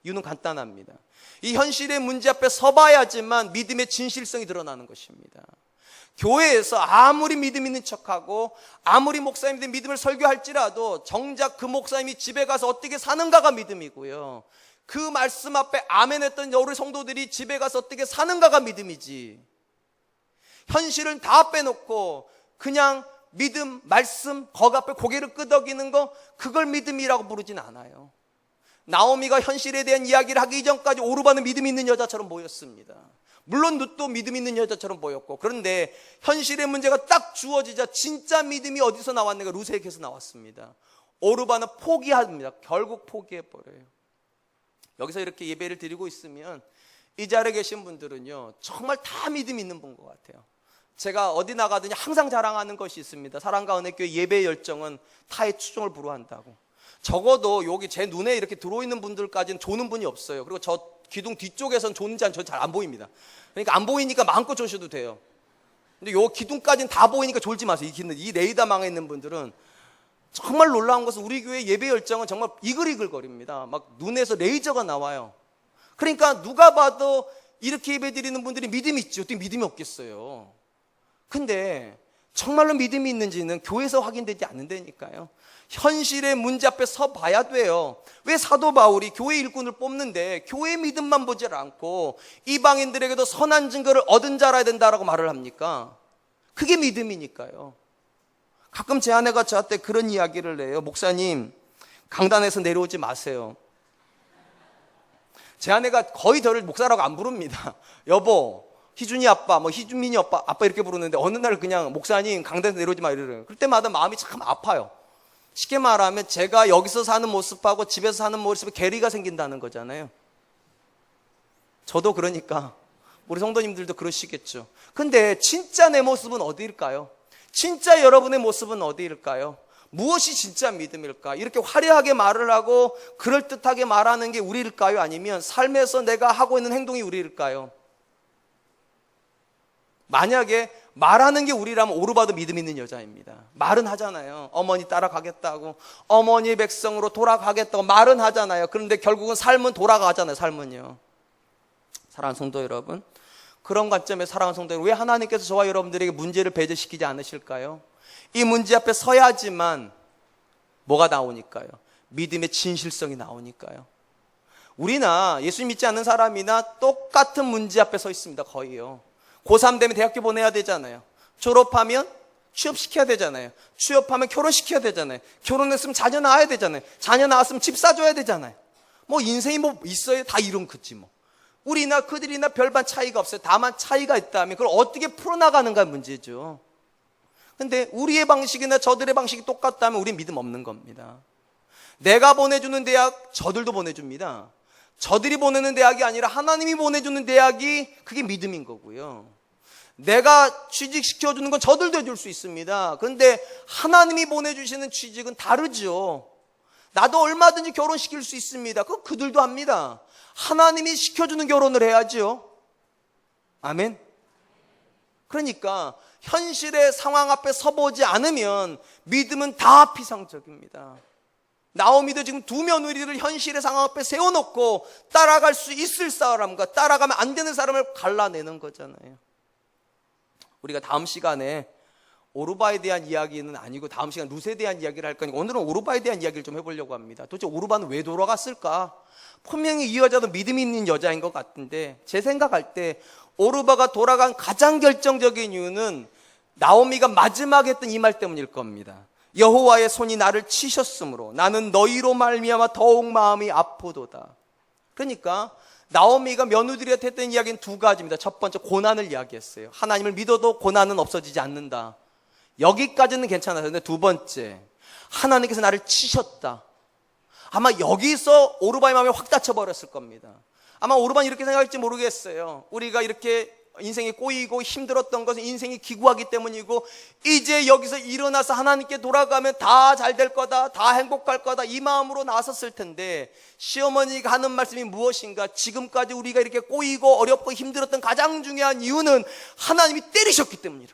이유는 간단합니다. 이 현실의 문제 앞에 서봐야지만 믿음의 진실성이 드러나는 것입니다. 교회에서 아무리 믿음 있는 척하고 아무리 목사님들이 믿음을 설교할지라도 정작 그 목사님이 집에 가서 어떻게 사는가가 믿음이고요, 그 말씀 앞에 아멘했던 여러 성도들이 집에 가서 어떻게 사는가가 믿음이지, 현실은 다 빼놓고 그냥 믿음, 말씀, 거기 앞에 고개를 끄덕이는 거, 그걸 믿음이라고 부르진 않아요. 나오미가 현실에 대한 이야기를 하기 이전까지 오르바는 믿음 있는 여자처럼 보였습니다. 물론 룻도 믿음 있는 여자처럼 보였고, 그런데 현실의 문제가 딱 주어지자 진짜 믿음이 어디서 나왔는가? 룻에게서 나왔습니다. 오르바는 포기합니다. 결국 포기해버려요. 여기서 이렇게 예배를 드리고 있으면 이 자리에 계신 분들은요 정말 다 믿음 있는 분 것 같아요. 제가 어디 나가든지 항상 자랑하는 것이 있습니다. 사랑과 은혜교회 예배의 열정은 타의 추종을 불허한다고. 적어도 여기 제 눈에 이렇게 들어있는 분들까지는 조는 분이 없어요. 그리고 저 기둥 뒤쪽에서는 조는지 안, 저 잘 안 보입니다. 그러니까 안 보이니까 마음껏 조셔도 돼요. 근데 요 기둥까지는 다 보이니까 졸지 마세요. 이 레이더망에 있는 분들은 정말 놀라운 것은 우리 교회 예배 열정은 정말 이글이글거립니다. 막 눈에서 레이저가 나와요. 그러니까 누가 봐도 이렇게 예배 드리는 분들이 믿음이 있지 어떻게 믿음이 없겠어요. 근데 정말로 믿음이 있는지는 교회에서 확인되지 않는다니까요. 현실의 문제 앞에 서 봐야 돼요. 왜 사도 바울이 교회 일꾼을 뽑는데 교회 믿음만 보지 않고 이방인들에게도 선한 증거를 얻은 자라야 된다라고 말을 합니까? 그게 믿음이니까요. 가끔 제 아내가 저한테 그런 이야기를 해요. 목사님, 강단에서 내려오지 마세요. 제 아내가 거의 저를 목사라고 안 부릅니다. 여보, 희준이 아빠, 뭐 희준민이 아빠 이렇게 부르는데 어느 날 그냥 목사님 강단에서 내려오지 마 이러래요. 그럴 때마다 마음이 참 아파요. 쉽게 말하면 제가 여기서 사는 모습하고 집에서 사는 모습에 괴리가 생긴다는 거잖아요. 저도 그러니까 우리 성도님들도 그러시겠죠. 근데 진짜 내 모습은 어디일까요? 진짜 여러분의 모습은 어디일까요? 무엇이 진짜 믿음일까? 이렇게 화려하게 말을 하고 그럴듯하게 말하는 게 우리일까요? 아니면 삶에서 내가 하고 있는 행동이 우리일까요? 만약에 말하는 게 우리라면 오르바도 믿음 있는 여자입니다. 말은 하잖아요. 어머니 따라가겠다고, 어머니의 백성으로 돌아가겠다고 말은 하잖아요. 그런데 결국은 삶은 돌아가잖아요. 삶은요. 사랑하는 성도 여러분, 그런 관점에 사랑하는 성도 여러분, 왜 하나님께서 저와 여러분들에게 문제를 배제시키지 않으실까요? 이 문제 앞에 서야지만 뭐가 나오니까요? 믿음의 진실성이 나오니까요. 우리나 예수 믿지 않는 사람이나 똑같은 문제 앞에 서 있습니다. 거의요. 고3 되면 대학교 보내야 되잖아요. 졸업하면 취업시켜야 되잖아요. 취업하면 결혼시켜야 되잖아요. 결혼했으면 자녀 낳아야 되잖아요. 자녀 낳았으면 집 사줘야 되잖아요. 뭐 인생이 뭐 있어요? 다 이런 거지 뭐. 우리나 그들이나 별반 차이가 없어요. 다만 차이가 있다면 그걸 어떻게 풀어나가는가 문제죠. 근데 우리의 방식이나 저들의 방식이 똑같다면 우린 믿음 없는 겁니다. 내가 보내주는 대학 저들도 보내줍니다. 저들이 보내는 대학이 아니라 하나님이 보내주는 대학이 그게 믿음인 거고요. 내가 취직시켜주는 건 저들도 해줄 수 있습니다. 그런데 하나님이 보내주시는 취직은 다르죠. 나도 얼마든지 결혼시킬 수 있습니다. 그건 그들도 합니다. 하나님이 시켜주는 결혼을 해야죠. 아멘. 그러니까 현실의 상황 앞에 서보지 않으면 믿음은 다 피상적입니다. 나오미도 지금 두 며느리를 현실의 상황 앞에 세워놓고 따라갈 수 있을 사람과 따라가면 안 되는 사람을 갈라내는 거잖아요. 우리가 다음 시간에 오르바에 대한 이야기는 아니고 다음 시간 룻에 대한 이야기를 할 거니까 오늘은 오르바에 대한 이야기를 좀 해보려고 합니다. 도대체 오르바는 왜 돌아갔을까? 분명히 이 여자도 믿음이 있는 여자인 것 같은데 제 생각할 때 오르바가 돌아간 가장 결정적인 이유는 나오미가 마지막에 했던 이 말 때문일 겁니다. 여호와의 손이 나를 치셨으므로 나는 너희로 말미암아 더욱 마음이 아프도다. 그러니까 나오미가 며느리한테 했던 이야기는 두 가지입니다. 첫 번째, 고난을 이야기했어요. 하나님을 믿어도 고난은 없어지지 않는다. 여기까지는 괜찮아요. 근데 두 번째, 하나님께서 나를 치셨다. 아마 여기서 오르바의 마음이 확 닫혀버렸을 겁니다. 아마 오르바는 이렇게 생각할지 모르겠어요. 우리가 이렇게 인생이 꼬이고 힘들었던 것은 인생이 기구하기 때문이고 이제 여기서 일어나서 하나님께 돌아가면 다 잘 될 거다, 다 행복할 거다, 이 마음으로 나섰을 텐데 시어머니가 하는 말씀이 무엇인가? 지금까지 우리가 이렇게 꼬이고 어렵고 힘들었던 가장 중요한 이유는 하나님이 때리셨기 때문이라.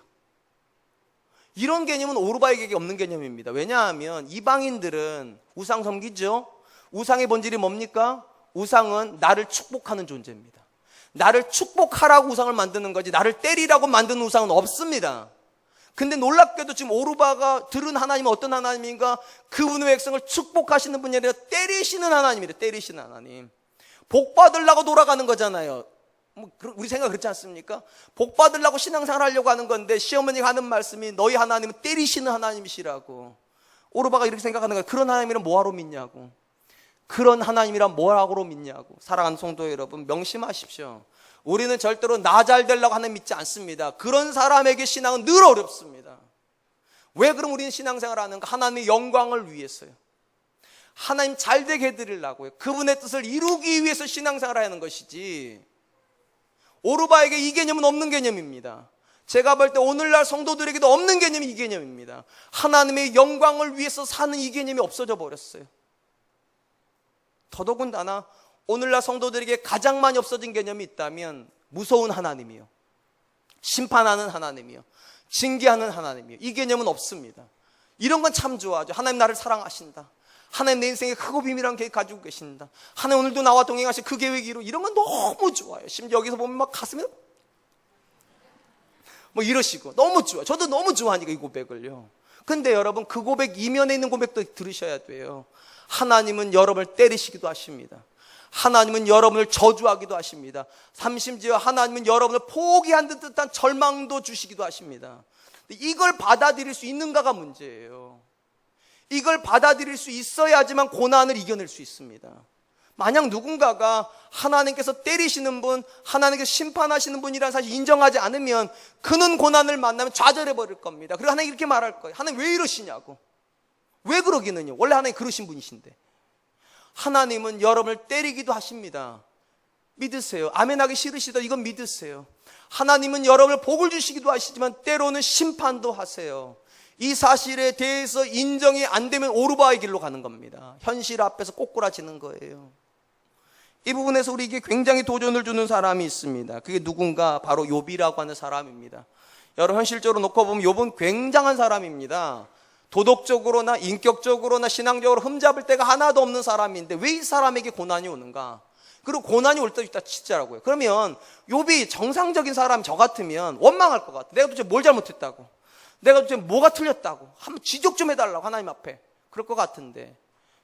이런 개념은 오르바에게 없는 개념입니다. 왜냐하면 이방인들은 우상 섬기죠. 우상의 본질이 뭡니까? 우상은 나를 축복하는 존재입니다. 나를 축복하라고 우상을 만드는 거지 나를 때리라고 만드는 우상은 없습니다. 근데 놀랍게도 지금 오르바가 들은 하나님은 어떤 하나님인가? 그분의 백성을 축복하시는 분이 아니라 때리시는 하나님이래. 때리시는 하나님. 복 받으려고 돌아가는 거잖아요. 우리 생각 그렇지 않습니까? 복 받으려고 신앙생활 하려고 하는 건데 시어머니가 하는 말씀이 너희 하나님은 때리시는 하나님이시라고. 오르바가 이렇게 생각하는 거예요. 그런 하나님이란 뭐하러 믿냐고. 그런 하나님이란 뭐라고 믿냐고. 사랑하는 성도 여러분, 명심하십시오. 우리는 절대로 나 잘 되려고 하나님 믿지 않습니다. 그런 사람에게 신앙은 늘 어렵습니다. 왜 그럼 우리는 신앙생활을 하는가? 하나님의 영광을 위해서요. 하나님 잘 되게 해드리려고요. 그분의 뜻을 이루기 위해서 신앙생활을 하는 것이지 오르바에게 이 개념은 없는 개념입니다. 제가 볼 때 오늘날 성도들에게도 없는 개념이 이 개념입니다. 하나님의 영광을 위해서 사는 이 개념이 없어져 버렸어요. 더더군다나 오늘날 성도들에게 가장 많이 없어진 개념이 있다면 무서운 하나님이요, 심판하는 하나님이요, 징계하는 하나님이요. 이 개념은 없습니다. 이런 건 참 좋아하죠. 하나님 나를 사랑하신다. 하나님 내 인생에 크고 비밀한 계획 가지고 계신다. 하나님 오늘도 나와 동행하실 그 계획 이루. 이런 건 너무 좋아요. 심지어 여기서 보면 막 가슴에 뭐 이러시고 너무 좋아요. 저도 너무 좋아하니까 이 고백을요. 근데 여러분 그 고백 이면에 있는 고백도 들으셔야 돼요. 하나님은 여러분을 때리시기도 하십니다. 하나님은 여러분을 저주하기도 하십니다. 심지어 하나님은 여러분을 포기한 듯한 절망도 주시기도 하십니다. 이걸 받아들일 수 있는가가 문제예요. 이걸 받아들일 수 있어야지만 고난을 이겨낼 수 있습니다. 만약 누군가가 하나님께서 때리시는 분, 하나님께서 심판하시는 분이라는 사실 인정하지 않으면 그는 고난을 만나면 좌절해 버릴 겁니다. 그리고 하나님 이렇게 말할 거예요. 하나님 왜 이러시냐고. 왜 그러기는요? 원래 하나님 그러신 분이신데. 하나님은 여러분을 때리기도 하십니다. 믿으세요. 아멘하기 싫으시다 이건 믿으세요. 하나님은 여러분을 복을 주시기도 하시지만 때로는 심판도 하세요. 이 사실에 대해서 인정이 안 되면 오르바의 길로 가는 겁니다. 현실 앞에서 꼬꾸라지는 거예요. 이 부분에서 우리에게 굉장히 도전을 주는 사람이 있습니다. 그게 누군가 바로 욥이라고 하는 사람입니다. 여러분 현실적으로 놓고 보면 욥은 굉장한 사람입니다. 도덕적으로나 인격적으로나 신앙적으로 흠잡을 데가 하나도 없는 사람인데 왜 이 사람에게 고난이 오는가? 그리고 고난이 올 때도 있다 치자라고요. 그러면 욥이 정상적인 사람 저 같으면 원망할 것 같아. 내가 도대체 뭘 잘못했다고, 내가 도대체 뭐가 틀렸다고, 한번 지적 좀 해달라고 하나님 앞에 그럴 것 같은데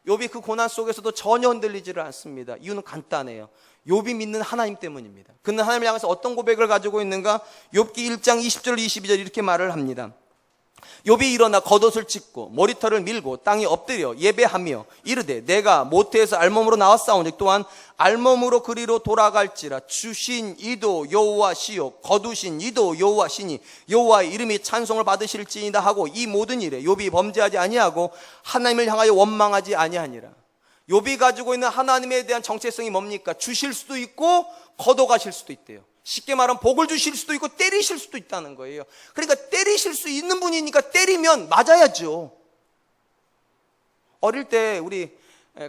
욥이 그 고난 속에서도 전혀 흔들리지를 않습니다. 이유는 간단해요. 욥이 믿는 하나님 때문입니다. 그는 하나님을 향해서 어떤 고백을 가지고 있는가? 욥기 1장 20절 22절 이렇게 말을 합니다. 욥이 일어나 겉옷을 찢고 머리털을 밀고 땅에 엎드려 예배하며 이르되 내가 모태에서 알몸으로 나왔사오니 또한 알몸으로 그리로 돌아갈지라. 주신 이도 여호와시요 거두신 이도 여호와시니 여호와의 이름이 찬송을 받으실지이다 하고 이 모든 일에 욥이 범죄하지 아니하고 하나님을 향하여 원망하지 아니하니라. 욥이 가지고 있는 하나님에 대한 정체성이 뭡니까? 주실 수도 있고 걷어가실 수도 있대요. 쉽게 말하면 복을 주실 수도 있고 때리실 수도 있다는 거예요. 그러니까 때리실 수 있는 분이니까 때리면 맞아야죠. 어릴 때 우리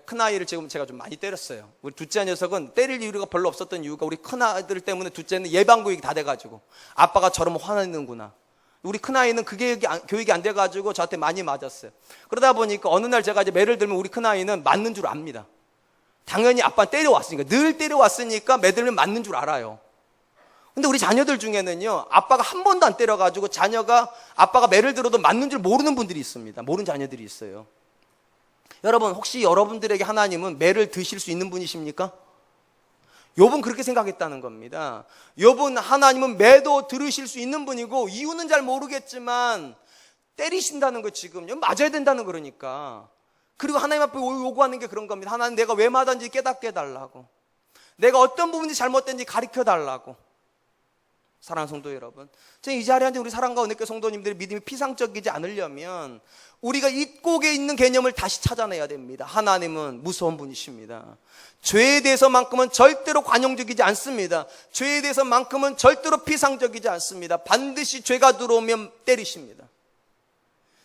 큰아이를 지금 제가 좀 많이 때렸어요. 우리 둘째 녀석은 때릴 이유가 별로 없었던 이유가 우리 큰아들 때문에 둘째는 예방교육이 다 돼가지고 아빠가 저러면 화내는구나. 우리 큰아이는 그게 교육이 안 돼가지고 저한테 많이 맞았어요. 그러다 보니까 어느 날 제가 이제 매를 들면 우리 큰아이는 맞는 줄 압니다. 당연히 아빠 때려왔으니까, 늘 때려왔으니까 매들면 맞는 줄 알아요. 근데 우리 자녀들 중에는요, 아빠가 한 번도 안 때려가지고 자녀가 아빠가 매를 들어도 맞는 줄 모르는 분들이 있습니다. 모르는 자녀들이 있어요. 여러분 혹시 여러분들에게 하나님은 매를 드실 수 있는 분이십니까? 욥은 그렇게 생각했다는 겁니다. 욥은 하나님은 매도 들으실 수 있는 분이고 이유는 잘 모르겠지만 때리신다는 거 지금 맞아야 된다는 거니까. 그리고 하나님 앞에 요구하는 게 그런 겁니다. 하나님 내가 왜 맞았는지 깨닫게 해달라고, 내가 어떤 부분이 잘못된지 가르쳐달라고. 사랑하는 성도 여러분, 저는 이 자리에 앉은 우리 사랑과 은혜교회 성도님들의 믿음이 피상적이지 않으려면 우리가 입곡에 있는 개념을 다시 찾아내야 됩니다. 하나님은 무서운 분이십니다. 죄에 대해서만큼은 절대로 관용적이지 않습니다. 죄에 대해서만큼은 절대로 피상적이지 않습니다. 반드시 죄가 들어오면 때리십니다.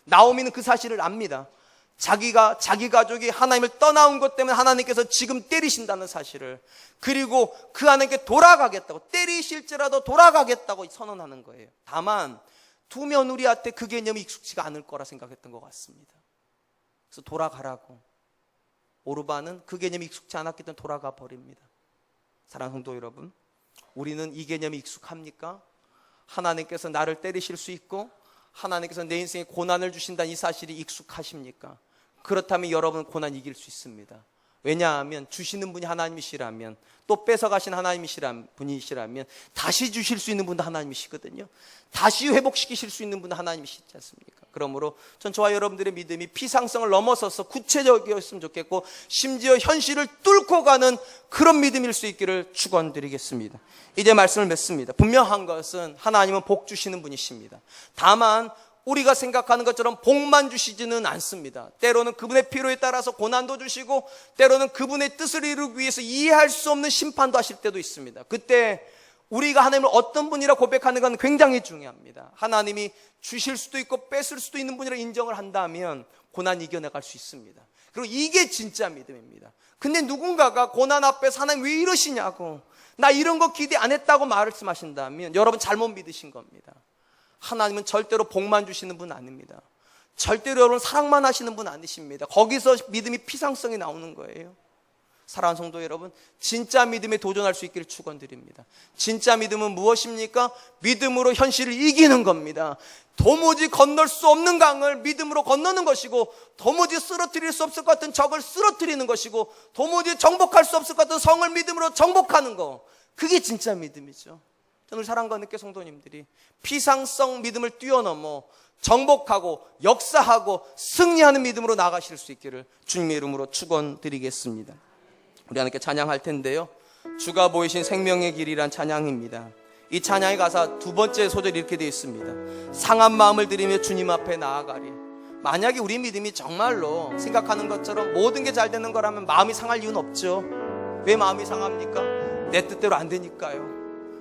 나오미는 그 사실을 압니다. 자기 가족이 하나님을 떠나온 것 때문에 하나님께서 지금 때리신다는 사실을, 그리고 그 하나님께 돌아가겠다고, 때리실지라도 돌아가겠다고 선언하는 거예요. 다만 두 며느리한테 그 개념이 익숙지가 않을 거라 생각했던 것 같습니다. 그래서 돌아가라고. 오르바는 그 개념이 익숙지 않았기 때문에 돌아가 버립니다. 사랑하는 성도 여러분, 우리는 이 개념이 익숙합니까? 하나님께서 나를 때리실 수 있고 하나님께서 내 인생에 고난을 주신다는 이 사실이 익숙하십니까? 그렇다면 여러분은 고난 이길 수 있습니다. 왜냐하면 주시는 분이 하나님이시라면, 또 뺏어가신 분이시라면 다시 주실 수 있는 분도 하나님이시거든요. 다시 회복시키실 수 있는 분도 하나님이시지 않습니까? 그러므로 전 저와 여러분들의 믿음이 피상성을 넘어서서 구체적이었으면 좋겠고, 심지어 현실을 뚫고 가는 그런 믿음일 수 있기를 축원드리겠습니다. 이제 말씀을 맺습니다. 분명한 것은 하나님은 복 주시는 분이십니다. 다만 우리가 생각하는 것처럼 복만 주시지는 않습니다. 때로는 그분의 필요에 따라서 고난도 주시고, 때로는 그분의 뜻을 이루기 위해서 이해할 수 없는 심판도 하실 때도 있습니다. 그때 우리가 하나님을 어떤 분이라 고백하는 건 굉장히 중요합니다. 하나님이 주실 수도 있고 뺏을 수도 있는 분이라 인정을 한다면 고난 이겨나갈 수 있습니다. 그리고 이게 진짜 믿음입니다. 근데 누군가가 고난 앞에서 하나님 왜 이러시냐고, 나 이런 거 기대 안 했다고 말씀하신다면 여러분 잘못 믿으신 겁니다. 하나님은 절대로 복만 주시는 분 아닙니다. 절대로 여러분 사랑만 하시는 분 아니십니다. 거기서 믿음이 피상성이 나오는 거예요. 사랑하는 성도 여러분, 진짜 믿음에 도전할 수 있기를 축원드립니다. 진짜 믿음은 무엇입니까? 믿음으로 현실을 이기는 겁니다. 도무지 건널 수 없는 강을 믿음으로 건너는 것이고, 도무지 쓰러뜨릴 수 없을 것 같은 적을 쓰러뜨리는 것이고, 도무지 정복할 수 없을 것 같은 성을 믿음으로 정복하는 거, 그게 진짜 믿음이죠. 저는 사랑과 은혜교회 성도님들이 피상성 믿음을 뛰어넘어 정복하고 역사하고 승리하는 믿음으로 나아가실 수 있기를 주님의 이름으로 축원드리겠습니다. 우리 하나님께 찬양할 텐데요. 주가 보이신 생명의 길이란 찬양입니다. 이 찬양의 가사 두 번째 소절이 이렇게 되어 있습니다. 상한 마음을 들이며 주님 앞에 나아가리. 만약에 우리 믿음이 정말로 생각하는 것처럼 모든 게 잘 되는 거라면 마음이 상할 이유는 없죠. 왜 마음이 상합니까? 내 뜻대로 안 되니까요.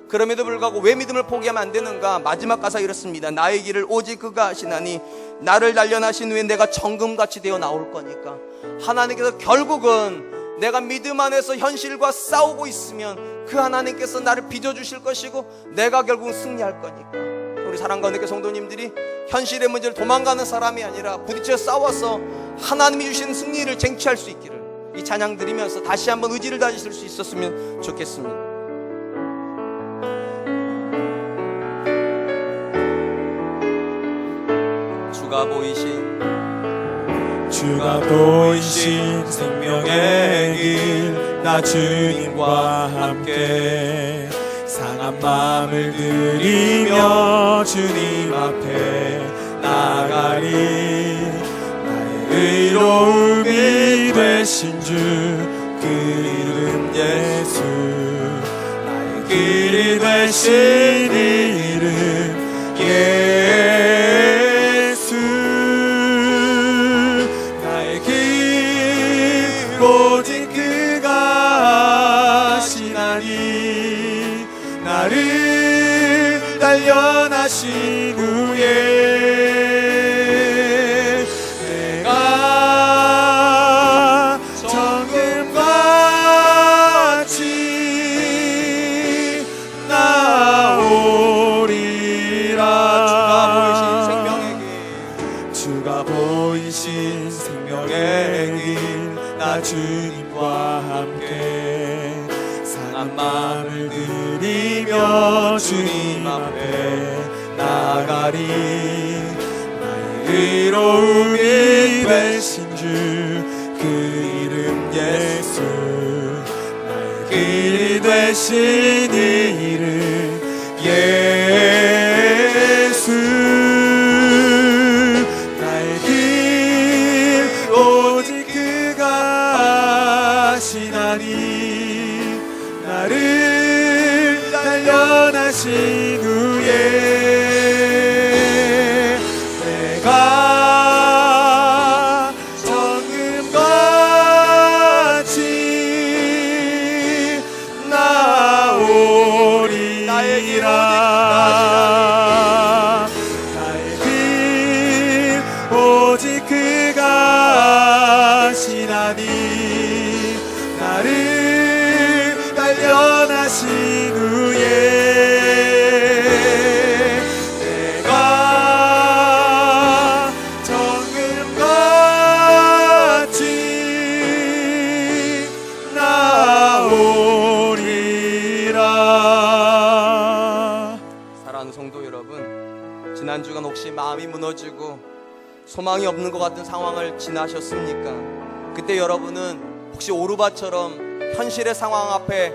그럼에도 불구하고 왜 믿음을 포기하면 안 되는가? 마지막 가사 이렇습니다. 나의 길을 오직 그가 하시나니 나를 단련하신 후에 내가 정금같이 되어 나올 거니까. 하나님께서 결국은 내가 믿음 안에서 현실과 싸우고 있으면 그 하나님께서 나를 빚어주실 것이고 내가 결국은 승리할 거니까. 우리 사랑과 은혜의 성도님들이 현실의 문제를 도망가는 사람이 아니라 부딪혀 싸워서 하나님이 주신 승리를 쟁취할 수 있기를 이 찬양 드리면서 다시 한번 의지를 다지실 수 있었으면 좋겠습니다. 주가 보이신 생명의 길 나 주님과 함께 상한 마음을 들이며 주님 앞에 나가리. 나의 의로움이 되신 주 그 이름 예수. 나의 길이 되신 이름 예수. 나의 길 오직 그가 하시나니 나를 단련하신 후에 내가 정금같이 나오리라. 주가 보이신 생명의 길 나 주님과 함께 상한 마음을 들이며 주님 앞에 나가리. 나의 의로움이 되신 주 그 이름 예수. 나의 길이 되신 이름 예수. 나의 길 오직 그가 하시나니 나를 단련하신 후에 내가 정금같이 나오리라. 나의 길 오직 그가 하시나니 나를 단련하신 후에 내가 정금같이 나오리라. 사랑하는 성도 여러분, 지난 주간 혹시 마음이 무너지고 소망이 없는 것 같은 상황을 지나셨습니까? 그때 여러분은 혹시 오르바처럼 현실의 상황 앞에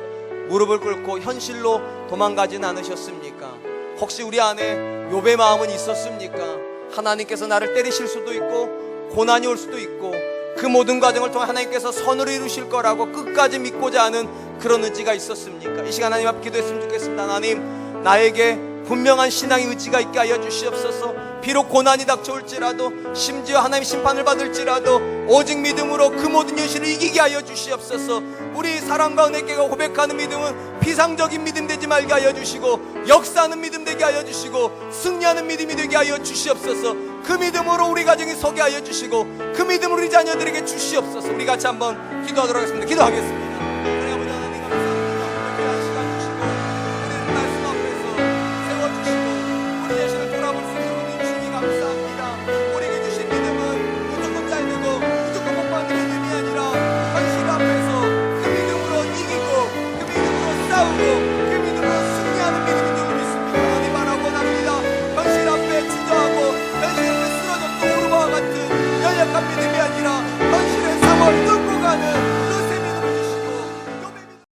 무릎을 꿇고 현실로 도망가진 않으셨습니까? 혹시 우리 안에 욥의 마음은 있었습니까? 하나님께서 나를 때리실 수도 있고 고난이 올 수도 있고 그 모든 과정을 통해 하나님께서 선을 이루실 거라고 끝까지 믿고자 하는 그런 의지가 있었습니까? 이 시간 하나님 앞에 기도했으면 좋겠습니다. 하나님, 나에게 분명한 신앙의 의지가 있게 하여 주시옵소서. 비록 고난이 닥쳐올지라도, 심지어 하나님 심판을 받을지라도 오직 믿음으로 그 모든 현실을 이기게 하여 주시옵소서. 우리 사랑과 은혜께가 고백하는 믿음은 비상적인 믿음 되지 말게 하여 주시고 역사하는 믿음 되게 하여 주시고 승리하는 믿음이 되게 하여 주시옵소서. 그 믿음으로 우리 가정이 서게 하여 주시고 그 믿음으로 우리 자녀들에게 주시옵소서. 우리 같이 한번 기도하도록 하겠습니다. 기도하겠습니다. 우리 아버지 하나님 감사합니다. 귀한 시간 주시고 우리는 말씀 앞에서 세워주시고 우리 자신을 돌아볼 수 있는 은혜 주시니 감사합니다. 우리에게 주신 믿음은 무조건 잘 되고 무조건 못 받는 믿음이 아니라 현실 앞에서 그 믿음으로 이기고 그 믿음으로 싸우고